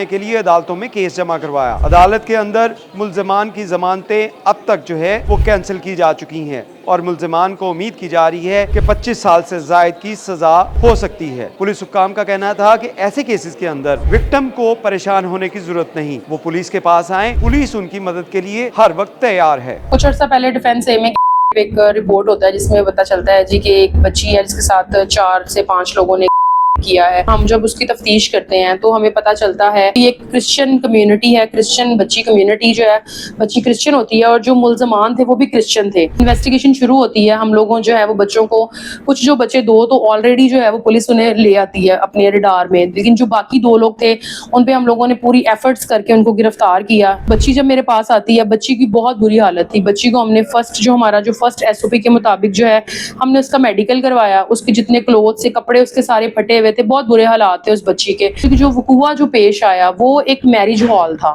کے لیے عدالتوں میں کیس جمع کروایا۔ عدالت کے اندر ملزمان کی ضمانتیں اب تک جو ہے وہ کینسل کی جا چکی ہیں اور ملزمان کو امید کی جا رہی ہے کہ 25 سال سے زائد کی سزا ہو سکتی ہے۔ پولیس حکام کا کہنا تھا کہ ایسے کیسز کے اندر وکٹم کو پریشان ہونے کی ضرورت نہیں، وہ پولیس کے پاس آئیں، پولیس ان کی مدد کے لیے ہر وقت تیار ہے۔ کچھ عرصہ پہلے ڈیفینس میں ایک رپورٹ ہوتا ہے جس میں پتا چلتا ہے کہ ایک بچی ہے جس کے ساتھ 4 سے 5 لوگوں نے کیا ہے۔ ہم جب اس کی تفتیش کرتے ہیں تو ہمیں پتا چلتا ہے کہ یہ کرسچن کمیونٹی ہے، کرسچن بچی کمیونٹی جو ہے، بچی کرسچن ہوتی ہے اور جو ملزمان تھے وہ بھی کرسچن تھے۔ انویسٹیگیشن شروع ہوتی ہے، ہم لوگوں جو ہے وہ بچوں کو، کچھ جو بچے 2 تو آلریڈی جو ہے وہ پولیس انہیں لے آتی ہے اپنے ریڈار میں، لیکن جو باقی 2 لوگ تھے ان پہ ہم لوگوں نے پوری ایفرٹس کر کے ان کو گرفتار کیا۔ بچی جب میرے پاس آتی ہے، بچی کی بہت بری حالت تھی۔ بچی کو ہم نے ہمارا جو فرسٹ SOP کے مطابق جو ہے ہم نے اس کا میڈیکل کروایا۔ اس کے جتنے کلوتھس سے کپڑے اس کے سارے پھٹے ہوئے تھے، بہت برے حالات تھے اس بچی کے۔ جو وقوع جو پیش آیا وہ ایک میرج ہال تھا،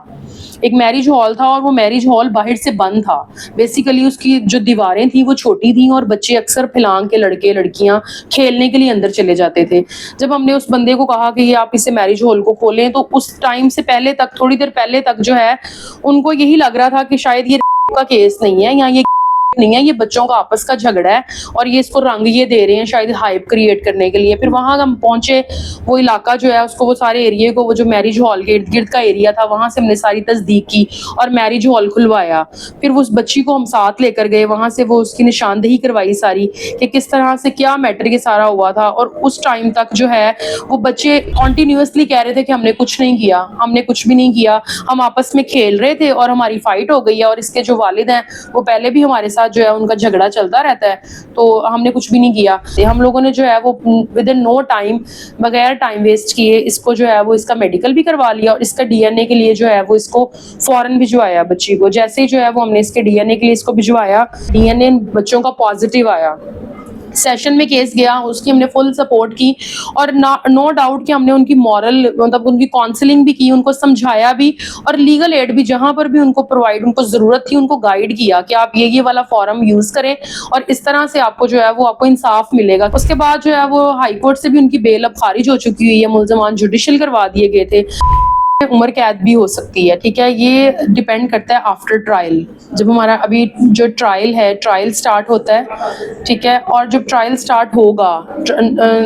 اور وہ میرج ہال باہر سے بند تھا۔ بیسیکلی اس کی جو دیواریں تھیں وہ چھوٹی تھیں اور بچے اکثر پھلانگ کے لڑکے لڑکیاں کھیلنے کے لیے اندر چلے جاتے تھے۔ جب ہم نے اس بندے کو کہا کہ یہ آپ اسے میرج ہال کو کھولیں، تو اس ٹائم سے پہلے تک، تھوڑی دیر پہلے تک جو ہے ان کو یہی لگ رہا تھا کہ شاید یہ کا کیس نہیں ہے یا یہ نہیں ہے، یہ بچوں کا آپس کا جھگڑا ہے اور یہ اس کو رنگ یہ دے رہے ہیں شاید ہائپ کریٹ کرنے کے لیے۔ پھر وہاں ہم پہنچے، وہ علاقہ جو ہے اس کو، وہ سارے ایریے کو، وہ جو میرج ہال کے ارد گرد کا ایریا تھا، وہاں سے ہم نے ساری تصدیق کی اور میرج ہال کھلوایا۔ پھر اس بچی کو ہم ساتھ لے کر گئے، وہاں سے وہ اس کی نشاندہی کروائی ساری کہ کس طرح سے کیا میٹر یہ سارا ہوا تھا۔ اور اس ٹائم تک جو ہے وہ بچے کنٹینیوسلی کہہ رہے تھے کہ ہم نے کچھ نہیں کیا، ہم نے کچھ بھی نہیں کیا، ہم آپس میں کھیل رہے تھے اور ہماری فائٹ ہو گئی ہے۔ اور اس کے جو والد ہیں وہ پہلے بھی ہمارے ساتھ جو ہے ان کا جھگڑا چلتا رہتا ہے، تو ہم نے کچھ بھی نہیں کیا۔ ہم لوگوں نے جو ہے وہ ودن نو ٹائم، بغیر ٹائم ویسٹ کیے، اس کو جو ہے وہ اس کا میڈیکل بھی کروا لیا اور اس کا DNA کے لیے جو ہے وہ اس کو فوراً بھجوایا بچی کو۔ جیسے ہی جو ہے وہ ہم نے اس کے DNA کے لیے اس کو بھجوایا، DNA بچوں کا پازیٹیو آیا۔ سیشن میں کیس گیا، اس کی ہم نے فل سپورٹ کی اور نو ڈاؤٹ کہ ہم نے ان کی مورل، مطلب ان کی کاؤنسلنگ بھی کی، ان کو سمجھایا بھی اور لیگل ایڈ بھی جہاں پر بھی ان کو پرووائڈ، ان کو ضرورت تھی ان کو گائیڈ کیا کہ آپ یہ والا فارم یوز کریں اور اس طرح سے آپ کو جو ہے وہ آپ کو انصاف ملے گا۔ اس کے بعد جو ہے وہ ہائی کورٹ سے بھی ان کی بیل اب خارج ہو چکی ہوئی ہے، ملزمان جوڈیشل کروا دیے گئے تھے۔ عمر قید بھی ہو سکتی ہے، ٹھیک ہے، یہ ڈیپینڈ کرتا ہے آفٹر ٹرائل۔ جب ہمارا ابھی جو ٹرائل ہے، ٹرائل سٹارٹ ہوتا ہے، ٹھیک ہے، اور جب ٹرائل سٹارٹ ہوگا،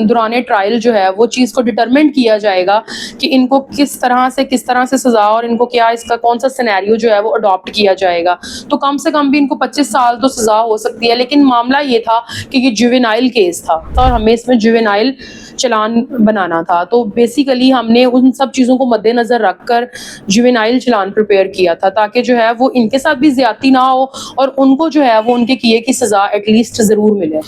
دوران ٹرائل جو ہے وہ چیز کو ڈٹرمنٹ کیا جائے گا کہ ان کو کس طرح سے سزا اور ان کو کیا، اس کا کون سا سینیریو جو ہے وہ اڈاپٹ کیا جائے گا۔ تو کم سے کم بھی ان کو 25 سال تو سزا ہو سکتی ہے، لیکن معاملہ یہ تھا کہ یہ جوینائل کیس تھا اور ہمیں اس میں جوینائل چلان بنانا تھا۔ تو بیسیکلی ہم نے ان سب چیزوں کو مد نظر رکھ کر جوینائل چلان پریپیئر کیا تھا تاکہ جو ہے وہ ان کے ساتھ بھی زیادتی نہ ہو اور ان کو جو ہے وہ ان کے کیے کی سزا ایٹ لیسٹ ضرور ملے۔